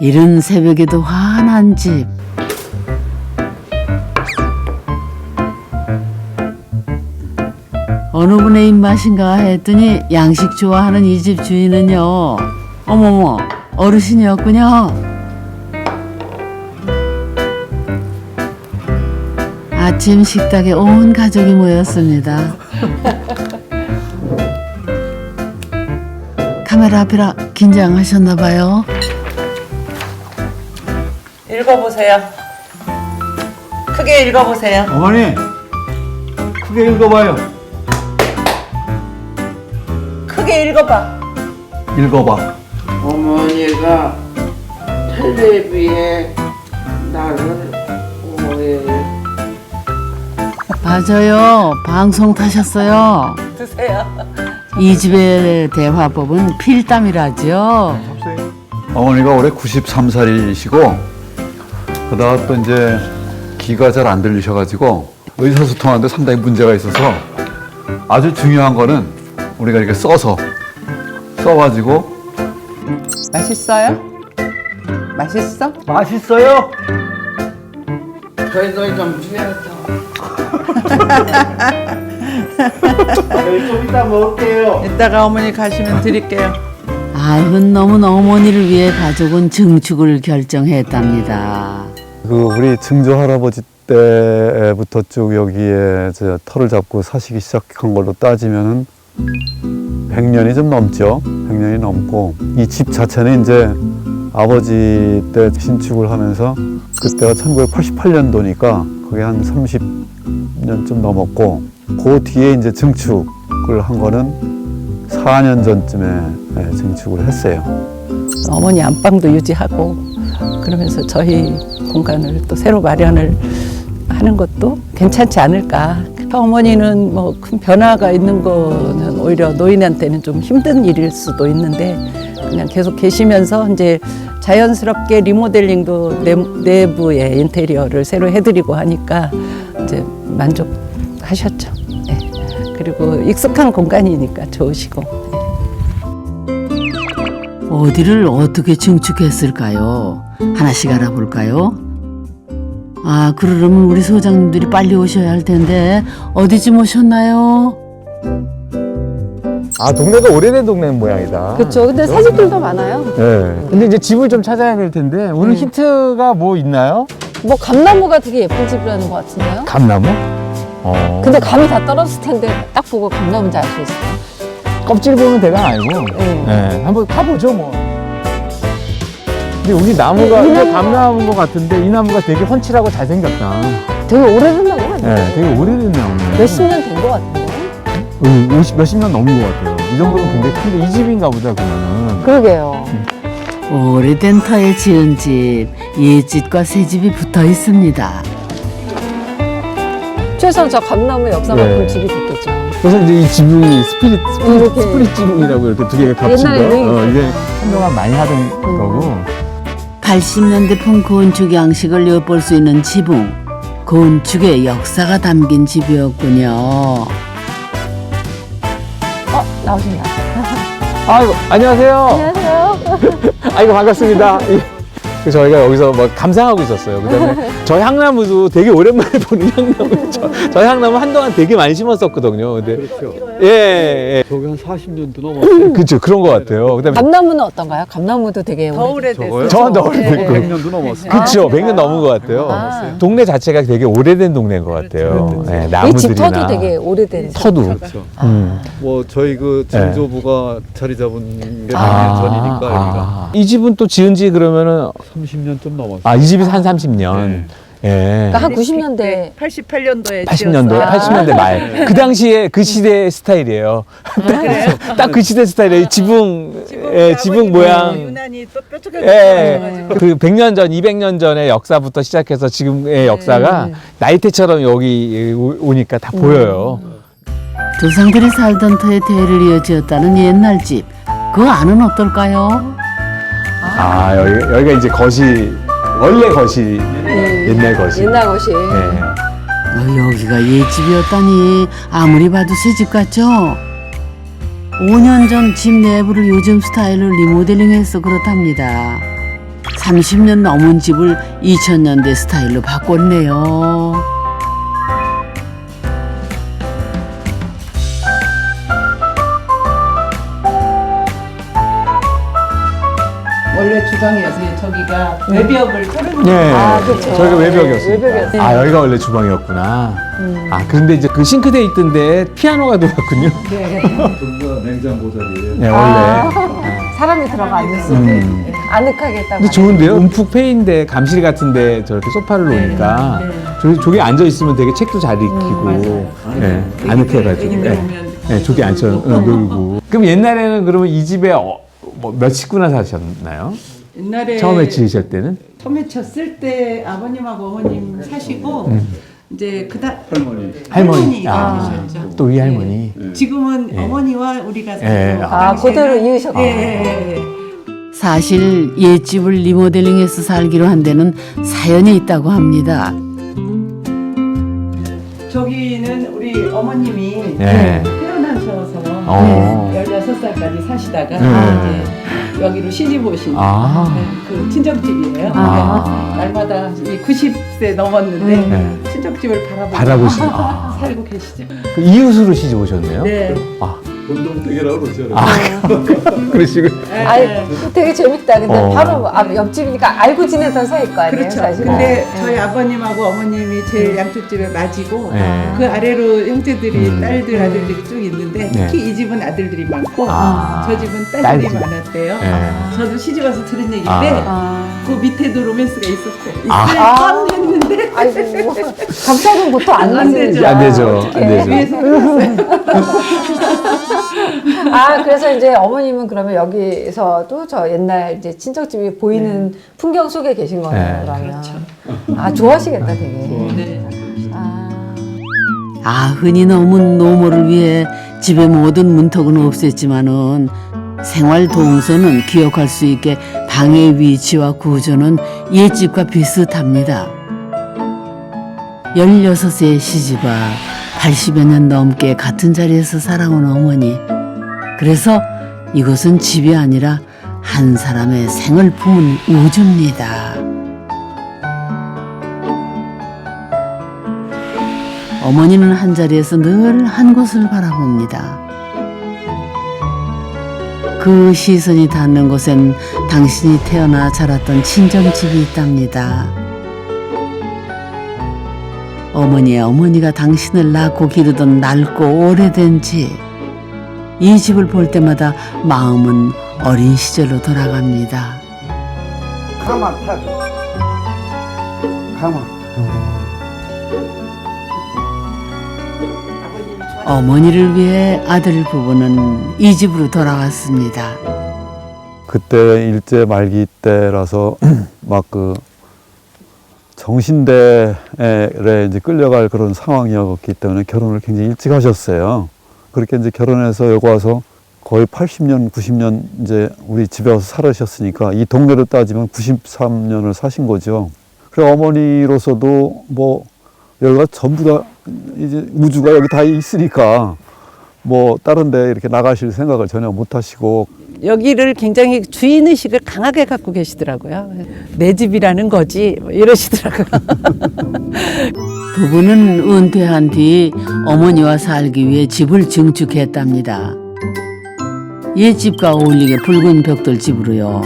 이른 새벽에도 환한 집. 어느 분의 입맛인가 했더니 양식 좋아하는 이 집 주인은요. 어머머, 어르신이었군요. 아침 식탁에 온 가족이 모였습니다. 카메라 앞이라 긴장하셨나 봐요. 읽어보세요. 크게 읽어보세요. 어머니, 크게 읽어봐요. 크게 읽어봐. 읽어봐. 어머니가 텔레비에 나를 오해해. 맞아요. 방송 타셨어요. 드세요. 이 집의 대화법은 필담이라죠. 어머니가 올해 93살이시고 그러다가 또 이제 귀가 잘 안 들리셔가지고 의사소통하는데 상당히 문제가 있어서 아주 중요한 거는 우리가 이렇게 써가지고 맛있어요? 맛있어? 맛있어요? 저희도 좀 주세요. 좀 이따 먹을게요. 이따가 어머니 가시면 드릴게요. 아흔 넘은 어머니를 위해 가족은 증축을 결정했답니다. 우리 증조 할아버지 때부터 쭉 여기에 터를 잡고 사시기 시작한 걸로 따지면은 100년이 좀 넘죠. 100년이 넘고 이 집 자체는 이제 아버지 때 신축을 하면서 그때가 1988년도니까 그게 한 30년 좀 넘었고 그 뒤에 이제 증축을 한 거는 4년 전쯤에 증축을 했어요. 어머니 안방도 유지하고 그러면서 저희 공간을 또 새로 마련을 하는 것도 괜찮지 않을까. 어머니는 뭐 큰 변화가 있는 거는 오히려 노인한테는 좀 힘든 일일 수도 있는데 그냥 계속 계시면서 이제 자연스럽게 리모델링도 내부의 인테리어를 새로 해드리고 하니까 이제 만족하셨죠. 네. 그리고 익숙한 공간이니까 좋으시고. 어디를 어떻게 증축했을까요? 하나씩 알아볼까요? 아, 그러려면 우리 소장님들이 빨리 오셔야 할 텐데 어디쯤 오셨나요? 아, 동네가 오래된 동네 모양이다. 그렇죠. 근데 사진들도 많아요. 네. 근데 이제 집을 좀 찾아야 될 텐데 오늘 힌트가 뭐 있나요? 뭐 감나무가 되게 예쁜 집이라는 것 같은데요. 감나무? 근데 감이 다 떨어졌을 텐데 딱 보고 감나무인지 알 수 있어요. 껍질 보면 대강 알고. 네. 한번 가보죠 뭐. 근데 우리 나무가 이 이거 나무가- 감나무인 것 같은데 이 나무가 되게 훤칠하고 잘생겼다. 되게 오래된 나무 같아요. 네, 되게 오래된 나무네. 몇십 년 된 것 같은데. 50몇십 년 넘은 것 같아요. 이 정도면 굉장히 큰데 이 집인가 보다 그러면은. 그러게요. 오래된 터에 지은 집, 옛집과 새집이 붙어 있습니다. 최소한 저 감나무 역사만큼 네. 집이 됐겠죠. 그래서 이제 이 지붕이 스프릿 이렇게. 지붕이라고 이렇게 두 개가 겹친 거. 옛날에는 이게 한동안 많이 하던 거고. 80년대풍 건축 양식을 엿볼 수 있는 지붕. 건축의 역사가 담긴 집이었군요. 나오신다. 아이고, 안녕하세요. 안녕하세요. 아이고, 반갑습니다. 그래서 저희가 여기서 뭐 감상하고 있었어요. 그다음에 저 향나무도 되게 오랜만에 보는 향나무. 저 향나무 한동안 되게 많이 심었었거든요. 근데 그렇죠. 예. 저기 한 40년도 넘었어요. 그렇죠. 그런 것 같아요. 그다음에 감나무는 어떤가요? 감나무도 되게 더 오래된. 오래됐어요. 저건 더 네. 오래됐고. 100년도 넘었어요. 그렇죠. 100년 넘은 것 같아요. 아. 동네 자체가 되게 오래된 동네인 것 같아요. 예, 이 나무들이나. 집터도 되게 오래된. 터도. 그렇죠. 음. 뭐 저희 그 증조부가 자리 잡은 게 100년 아, 전이니까 여기가 이 집은 또 지은 지 그러면은 30년 좀 넘었어요. 이 집이 한 30년. 예. 그러니까 한 90년대. 88년도에 80년대, 80년대 말. 그 당시에 그 시대 스타일이에요. 딱 그 시대 스타일이에요. 지붕 모양. 유난히 또 뾰족하게 예. 생겨가지고. 그 100년 전, 200년 전의 역사부터 시작해서 지금의 역사가 나이테처럼 여기 오니까 다 보여요. 조상들이 살던 터에 대를 이어지었다는 옛날 집. 그 안은 어떨까요? 여기가 이제 거실, 원래 거실, 옛날 거실. 옛날 것이. 네. 여기가 옛집이었다니 아무리 봐도 새집 같죠? 5년 전 집 내부를 요즘 스타일로 리모델링해서 그렇답니다. 30년 넘은 집을 2000년대 스타일로 바꿨네요. 원래 주방이었어요. 저기가 외벽을 뚫은 네. 아, 그렇죠. 저희가 외벽이었어요. 외벽이었어요. 아, 여기가 원래 주방이었구나. 아, 그런데 이제 그 싱크대에 있던데 피아노가 들어갔군요. 전부 다 냉장고 자리에. 네, 원래. 사람이 들어가 앉았을 때 아늑하게 딱. 근데 좋은데요? 움푹 패인데 감실 같은데 저렇게 소파를 놓으니까 저기 앉아 있으면 되게 책도 잘 익히고 네, 아늑해가지고 네, 저기 앉아 놀고. 그럼 옛날에는 그러면 이 집에 뭐 몇 식구나 사셨나요? 옛날에 처음에 지으실 때는? 처음에 쳤을 때 아버님하고 어머님 사시고 이제 그다 할머니가 계셨죠. 또 이 할머니. 지금은 어머니와 우리가 예. 살고 아, 그대로 이으셨고. 예. 사실 옛집을 리모델링해서 살기로 한 데는 사연이 있다고 합니다. 저기는 우리 어머님이 네. 태어나셔서 어. 16살까지 사시다가 네. 이제 여기로 시집 오신 아. 그 친정집이에요. 아. 날마다 이 90세 넘었는데 네. 친정집을 바라보시는. 아. 살고 계시죠. 그 이웃으로 시집 오셨네요? 네. 아, 운동되게라고 그러죠. 그러시고. 아이, 되게 재밌다. 근데 어. 바로 옆집이니까 알고 지내던 사이일 거 아니에요, 그렇죠. 사실. 근데 저희 아버님하고 어머님이 제일 양쪽 집에 맞이고 네. 그 아래로 형제들이 딸들 아들들이 쭉 있는데 네. 특히 이 집은 아들들이 많고 아. 저 집은 딸들이 딸집. 많았대요. 네. 저도 시집 와서 들은 얘기인데 아. 그 밑에도 로맨스가 있었어요. 있을 아. 뻔했는데 아이고, 감사는 보통 안 안 되죠. 되죠. 안 되죠. 안 되죠. 위에서 흘렀어요. 아, 그래서 이제 어머님은 그러면 여기서도 저 옛날 이제 친척집이 보이는 풍경 속에 계신 거네요, 네. 그러면. 아, 좋아하시겠다, 되게. 네. 아. 흔히 넘은 노모를 위해 집의 모든 문턱은 없앴지만은 생활 동선은 기억할 수 있게 방의 위치와 구조는 옛집과 비슷합니다. 16세의 시집아 80여 년 넘게 같은 자리에서 살아온 어머니. 그래서 이곳은 집이 아니라 한 사람의 생을 품은 우주입니다. 어머니는 한 자리에서 늘 한 곳을 바라봅니다. 그 시선이 닿는 곳엔 당신이 태어나 자랐던 친정집이 있답니다. 어머니의 어머니가 당신을 낳고 기르던 낡고 오래된 집. 이 집을 볼 때마다 마음은 어린 시절로 돌아갑니다. 가만 타. 가만. 어머니를 위해 아들 부부는 이 집으로 돌아왔습니다. 그때 일제 말기 때라서 막 그 정신대에 이제 끌려갈 그런 상황이었기 때문에 결혼을 굉장히 일찍 하셨어요. 그렇게 이제 결혼해서 여기 와서 거의 80년, 90년 이제 우리 집에 와서 살으셨으니까 이 동네로 따지면 93년을 사신 거죠. 그리고 어머니로서도 뭐 여기가 전부 다 이제 우주가 여기 다 있으니까 뭐 다른 데 이렇게 나가실 생각을 전혀 못 하시고 여기를 굉장히 주인의식을 강하게 갖고 계시더라고요. 내 집이라는 거지 뭐 이러시더라고요. 부부는 은퇴한 뒤 어머니와 살기 위해 집을 증축했답니다. 옛집과 어울리게 붉은 벽돌 집으로요.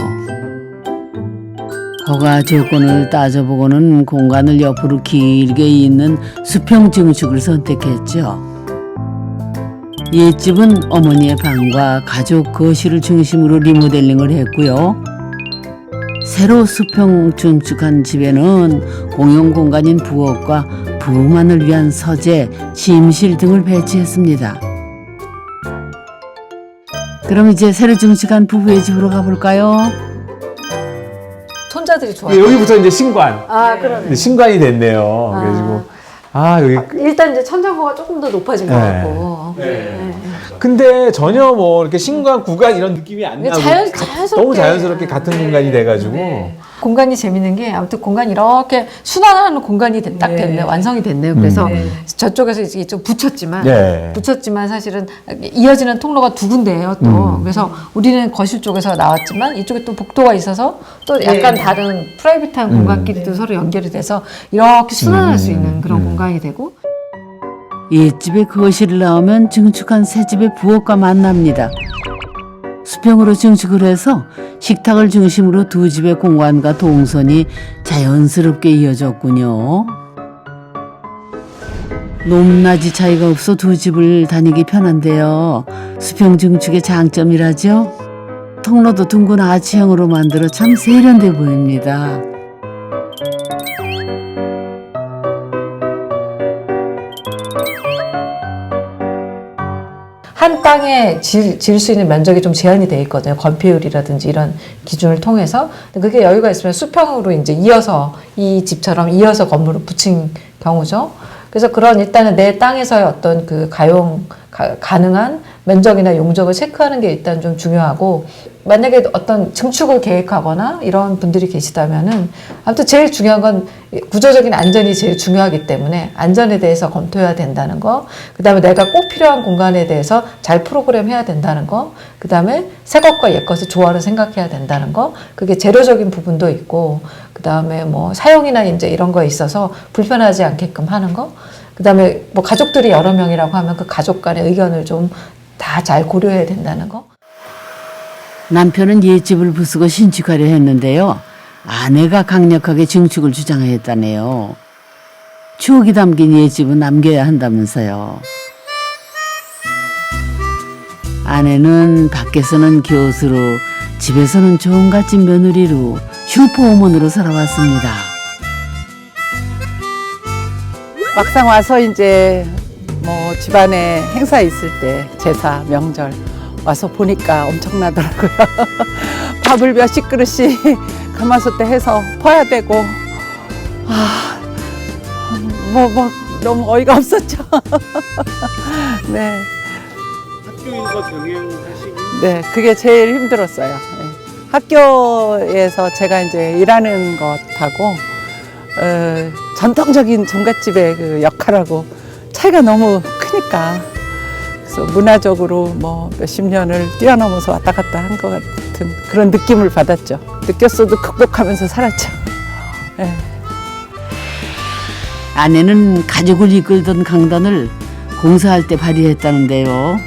허가 조건을 따져보고는 공간을 옆으로 길게 잇는 수평 증축을 선택했죠. 옛집은 어머니의 방과 가족 거실을 중심으로 리모델링을 했고요. 새로 수평 증축한 집에는 공용 공간인 부엌과 부부만을 위한 서재, 침실 등을 배치했습니다. 그럼 이제 새로 증축한 부부의 집으로 가볼까요? 손자들이 좋아요. 여기부터 이제 신관. 아, 그러네. 신관이 됐네요. 그래가지고 여기 일단 이제 천장고가 조금 더 높아진 것 네. 같고. 네. 근데 전혀 뭐 이렇게 신관 구간 이런 느낌이 안 나고 자연스럽게. 너무 자연스럽게 같은 공간이 돼가지고 공간이 재밌는 게 아무튼 공간이 이렇게 순환하는 공간이 딱 됐네, 완성이 됐네요. 그래서 저쪽에서 이제 좀 붙였지만 네. 사실은 이어지는 통로가 두 군데예요. 또 그래서 우리는 거실 쪽에서 나왔지만 이쪽에 또 복도가 있어서 또 약간 다른 프라이빗한 공간끼리도 서로 연결이 돼서 이렇게 순환할 수 있는 그런 공간이 되고. 옛집의 거실을 나오면 증축한 새집의 부엌과 만납니다. 수평으로 증축을 해서 식탁을 중심으로 두 집의 공간과 동선이 자연스럽게 이어졌군요. 높낮이 차이가 없어 두 집을 다니기 편한데요. 수평 증축의 장점이라죠. 통로도 둥근 아치형으로 만들어 참 세련돼 보입니다. 한 땅에 지을 수 있는 면적이 좀 제한이 돼 있거든요. 건폐율이라든지 이런 기준을 통해서. 근데 그게 여유가 있으면 수평으로 이제 이어서 이 집처럼 이어서 건물을 붙인 경우죠. 그래서 그런 일단은 내 땅에서의 어떤 그 가능한 면적이나 용적을 체크하는 게 일단 좀 중요하고, 만약에 어떤 증축을 계획하거나 이런 분들이 계시다면은 아무튼 제일 중요한 건 구조적인 안전이 제일 중요하기 때문에 안전에 대해서 검토해야 된다는 거, 그 다음에 내가 꼭 필요한 공간에 대해서 잘 프로그램해야 된다는 거, 그 다음에 새 것과 옛 것의 조화를 생각해야 된다는 거, 그게 재료적인 부분도 있고, 그 다음에 뭐 사용이나 이제 이런 거에 있어서 불편하지 않게끔 하는 거, 그 다음에 뭐 가족들이 여러 명이라고 하면 그 가족 간의 의견을 좀 다 잘 고려해야 된다는 거. 남편은 옛집을 부수고 신축하려 했는데요. 아내가 강력하게 증축을 주장했다네요. 추억이 담긴 옛집은 남겨야 한다면서요. 아내는 밖에서는 교수로, 집에서는 종갓집 며느리로, 슈퍼우먼으로 살아왔습니다. 막상 와서 이제 뭐 집안에 행사 있을 때, 제사, 명절 와서 보니까 엄청나더라고요. 밥을 몇십 그릇씩 가마솥에 해서 퍼야 되고, 너무 어이가 없었죠. 네. 학교 일과 병행하시기 네, 그게 제일 힘들었어요. 네. 학교에서 제가 이제 일하는 것하고 전통적인 종갓집의 그 역할하고 차이가 너무 크니까, 그래서 문화적으로 뭐 몇십 년을 뛰어넘어서 왔다 갔다 한 것 같은 그런 느낌을 받았죠. 느꼈어도 극복하면서 살았죠. 네. 아내는 가족을 이끌던 강단을 공사할 때 발휘했다는데요.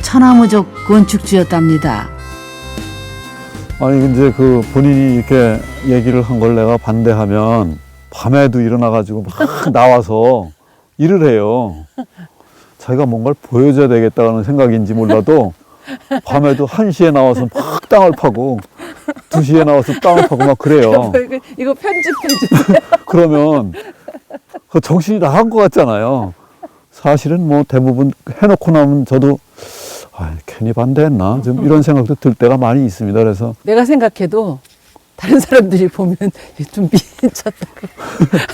천하무적 건축주였답니다. 아니 이제 그 본인이 이렇게 얘기를 한 걸 내가 반대하면 밤에도 일어나가지고 막 나와서 일을 해요. 자기가 뭔가를 보여줘야 되겠다는 생각인지 몰라도 밤에도 1시에 나와서 막 땅을 파고 2시에 나와서 땅을 파고 막 그래요. 이거 편집해 주세요. 그러면 그 정신이 나간 것 같잖아요. 사실은 뭐 대부분 해놓고 나면 저도 괜히 반대했나 좀 이런 생각도 들 때가 많이 있습니다. 그래서 내가 생각해도 다른 사람들이 보면 좀 미쳤다고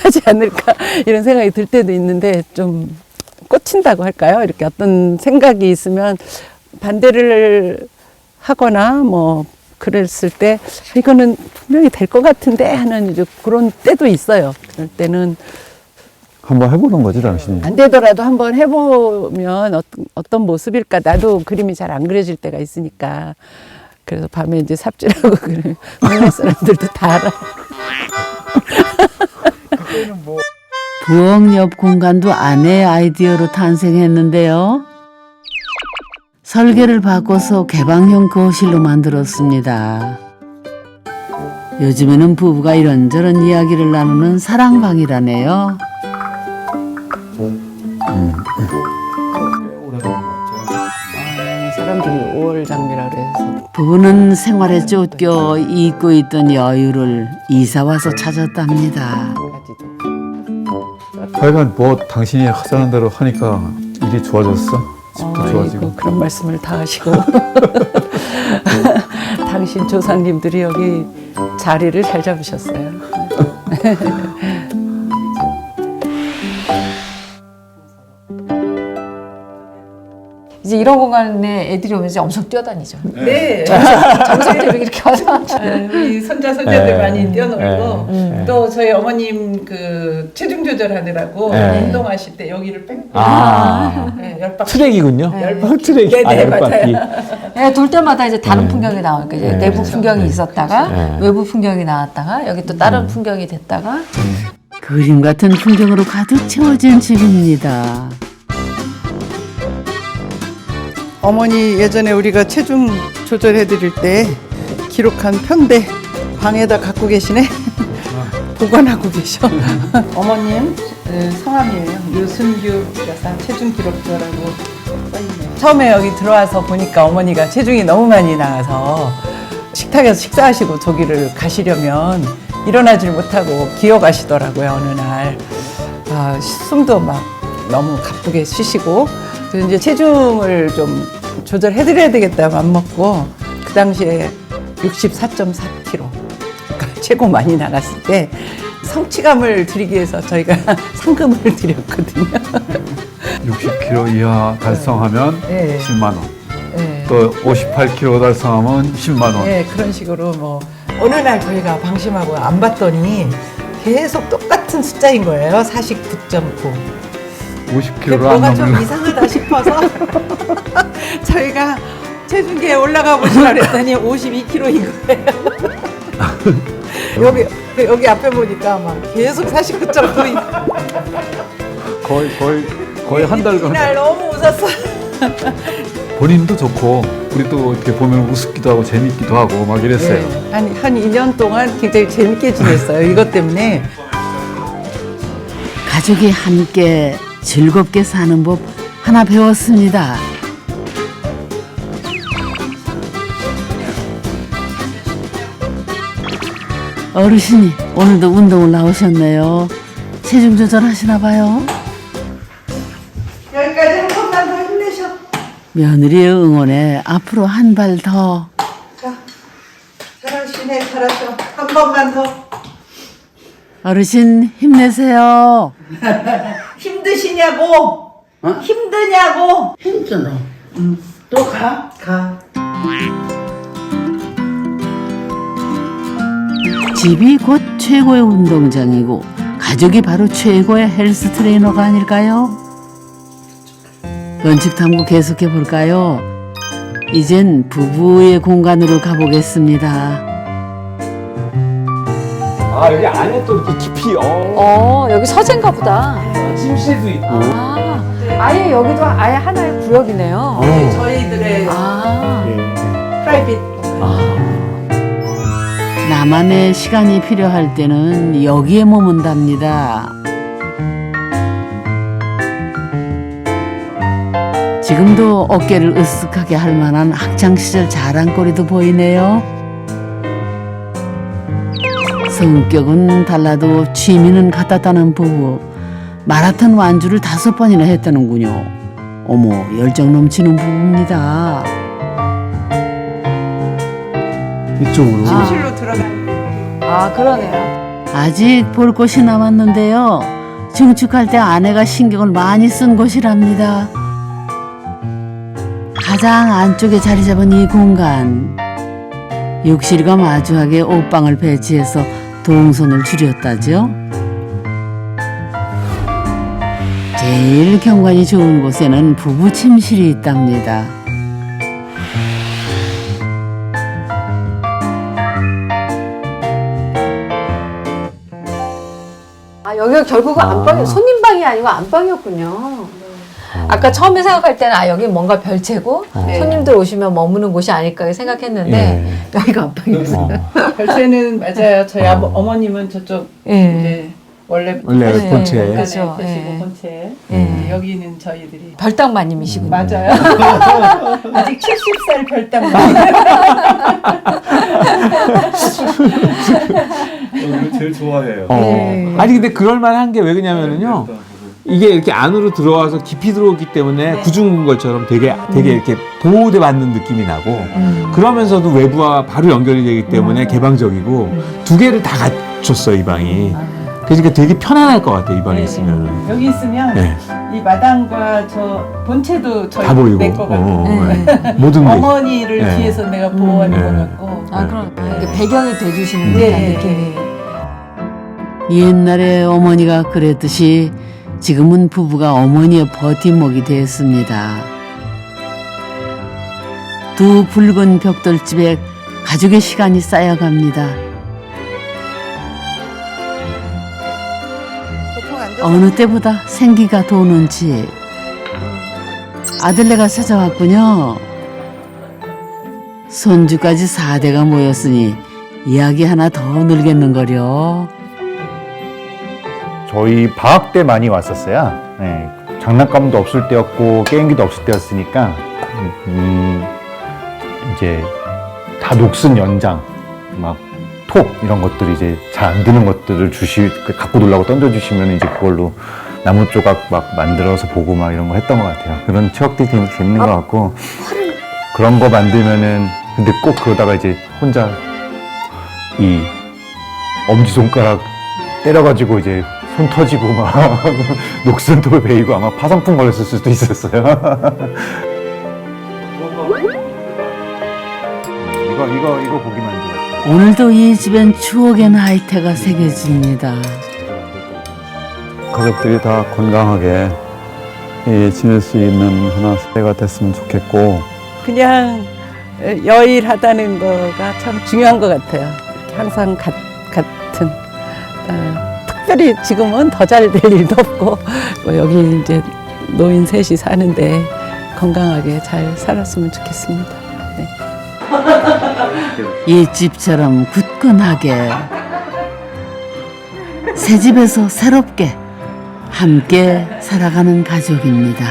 하지 않을까 이런 생각이 들 때도 있는데, 좀 꽂힌다고 할까요? 이렇게 어떤 생각이 있으면 반대를 하거나 뭐 그랬을 때 이거는 분명히 될 것 같은데 하는 이제 그런 때도 있어요. 그럴 때는 한번 해보는 거지 당신이. 안 되더라도 한번 해보면 어떤 모습일까. 나도 그림이 잘 안 그려질 때가 있으니까. 그래서 밤에 이제 삽질하고 그러면 동네 사람들도 다 알아. 부엌 옆 공간도 아내의 아이디어로 탄생했는데요. 설계를 바꿔서 개방형 거실로 만들었습니다. 요즘에는 부부가 이런저런 이야기를 나누는 사랑방이라네요. 사람들이 5월 장미라 그래서 부부는 생활에 쫓겨 잊고 있던 여유를 이사와서 찾았답니다. 하여간 뭐 당신이 하자는 대로 하니까 일이 좋아졌어. 집도 좋아지고. 아이고, 그런 말씀을 다 하시고 당신 조상님들이 여기 자리를 잘 잡으셨어요. 이제 이런 공간에 애들이 오면 이제 엄청 뛰어다니죠. 네. 정석대로 이렇게 와서. 우리 손자 손녀들 네. 많이 뛰어놀고 네. 또 저희 어머님 그 체중 조절하느라고 네. 운동하실 때 여기를 뺑뺑 네, 10바퀴 트랙이군요. 트랙. 네, 네, 열 바퀴. 네, 돌 때마다 이제 다른 풍경이 나오니까 이제 네. 내부 풍경이 있었다가 네. 외부 풍경이 나왔다가 여기 또 다른 풍경이 됐다가 그림 같은 풍경으로 가득 채워진 집입니다. 어머니 예전에 우리가 체중 조절해 드릴 때 기록한 편대 방에다 갖고 계시네. 보관하고 계셔. 어머님 성함이에요. 유순규 여사 체중 기록자라고 써있네요. 처음에 여기 들어와서 보니까 어머니가 체중이 너무 많이 나가서 식탁에서 식사하시고 저기를 가시려면 일어나질 못하고 기어가시더라고요. 어느 날 숨도 막 너무 가쁘게 쉬시고 그래서 이제 체중을 좀 조절해드려야 되겠다 맘 먹고 그 당시에 64.4kg 그러니까 최고 많이 나갔을 때 성취감을 드리기 위해서 저희가 상금을 드렸거든요. 60kg 이하 달성하면 네. 10만 원. 네. 또 58kg 달성하면 10만 원. 네, 그런 식으로 뭐 어느 날 저희가 방심하고 안 봤더니 계속 똑같은 숫자인 거예요. 49.9. 50kg로 안 뭐가 좀 넘는. 이상하다 싶어서 저희가 체중계에 올라가 보시라 그랬더니 52kg인 거예요. 여기 앞에 보니까 막 계속 49.9. 거의 한 달간. 이날 너무 웃었어. 본인도 좋고 우리 또 이렇게 보면 우습기도 하고 재밌기도 하고 막 이랬어요. 네, 한 2년 동안 굉장히 재밌게 지냈어요. 이것 때문에. 가족이 함께 즐겁게 사는 법 하나 배웠습니다. 어르신이 오늘도 운동을 나오셨네요. 체중 조절하시나 봐요. 여기까지 한 번만 더 힘내셔. 며느리의 응원에 앞으로 한 발 더. 자, 잘하시네, 잘하셔. 한 번만 더. 어르신 힘내세요. 힘드시냐고? 힘드냐고? 힘들어. 또 가? 가. 집이 곧 최고의 운동장이고 가족이 바로 최고의 헬스 트레이너가 아닐까요? 건축탐구 계속해 볼까요? 이젠 부부의 공간으로 가보겠습니다. 여기 안에 또 이렇게 깊이, 여기 서재인가 보다. 침실도 있고. 아예 여기도 아예 하나의 구역이네요. 저희들의 예. 프라이빗. 나만의 시간이 필요할 때는 여기에 머문답니다. 지금도 어깨를 으쓱하게 할 만한 학창시절 자랑거리도 보이네요. 성격은 달라도 취미는 같았다는 부부. 마라톤 완주를 5번이나 했다는군요. 어머, 열정 넘치는 부부입니다. 이쪽으로. 침실로 들어가는. 그러네요. 아직 볼 곳이 남았는데요. 증축할 때 아내가 신경을 많이 쓴 곳이랍니다. 가장 안쪽에 자리 잡은 이 공간. 욕실과 마주하게 옷방을 배치해서 동선을 줄였다죠. 제일 경관이 좋은 곳에는 부부 침실이 있답니다. 여기가 결국은 안방이 손님방이 아니고 안방이었군요. 아까 처음에 생각할 때는 여기 뭔가 별채고 손님들 오시면 머무는 곳이 아닐까 생각했는데 여기가 안방이었어요. 별채는 맞아요. 저희 어머님은 저쪽 이제 원래 본체. 그렇죠. 계시고 본체. 여기는 저희들이 별당마님이시군요. 맞아요. 아직 70살 별당. 이거 제일 좋아해요. 아니 근데 그럴만한 게 왜 그러냐면은요. 이게 이렇게 안으로 들어와서 깊이 들어오기 때문에 구중궁궐처럼 되게 이렇게 보호대 받는 느낌이 나고 그러면서도 외부와 바로 연결이 되기 때문에 개방적이고 두 개를 다 갖췄어 이 방이. 그러니까 되게 편안할 것 같아요, 이 방에 있으면. 여기 있으면 네. 이 마당과 저 본체도 저희 다 보이고. 내 것 같고 네. 모든 게. 어머니를 네. 뒤에서 내가 보호하는 네. 것 같고 아, 그럼 이게 배경이 돼주시는 네. 듯한 느낌이. 옛날에 어머니가 그랬듯이 지금은 부부가 어머니의 버팀목이 됐습니다. 두 붉은 벽돌집에 가족의 시간이 쌓여갑니다. 보통 앉아서 어느 때보다 생기가 도는 집. 아들네가 찾아왔군요. 손주까지 4대가 모였으니 이야기 하나 더 늘겠는걸요. 저희 방학 때 많이 왔었어요. 네, 장난감도 없을 때였고 게임기도 없을 때였으니까 이제 다 녹슨 연장, 막 톱 이런 것들이 이제 잘 안 드는 것들을 갖고 놀라고 던져주시면 이제 그걸로 나무 조각 막 만들어서 보고 막 이런 거 했던 것 같아요. 그런 추억들이 되게 재밌는 것 같고 그런 거 만들면은 근데 꼭 그러다가 이제 혼자 이 엄지손가락 때려가지고 이제 손 터지고 막 녹슨 톱을 베이고 아마 파상풍 걸렸을 수도 있었어요. 이거 보기만 좋았어요. 오늘도 이 집엔 추억의 나이테가 새겨집니다. 가족들이 다 건강하게 지낼 수 있는 하나 새해가 됐으면 좋겠고 그냥 여일하다는 거가 참 중요한 것 같아요. 항상 같은. 특별히 지금은 더 잘 될 일도 없고 뭐 여기 이제 노인 셋이 사는데 건강하게 잘 살았으면 좋겠습니다. 네. 이 집처럼 굳건하게 새 집에서 새롭게 함께 살아가는 가족입니다.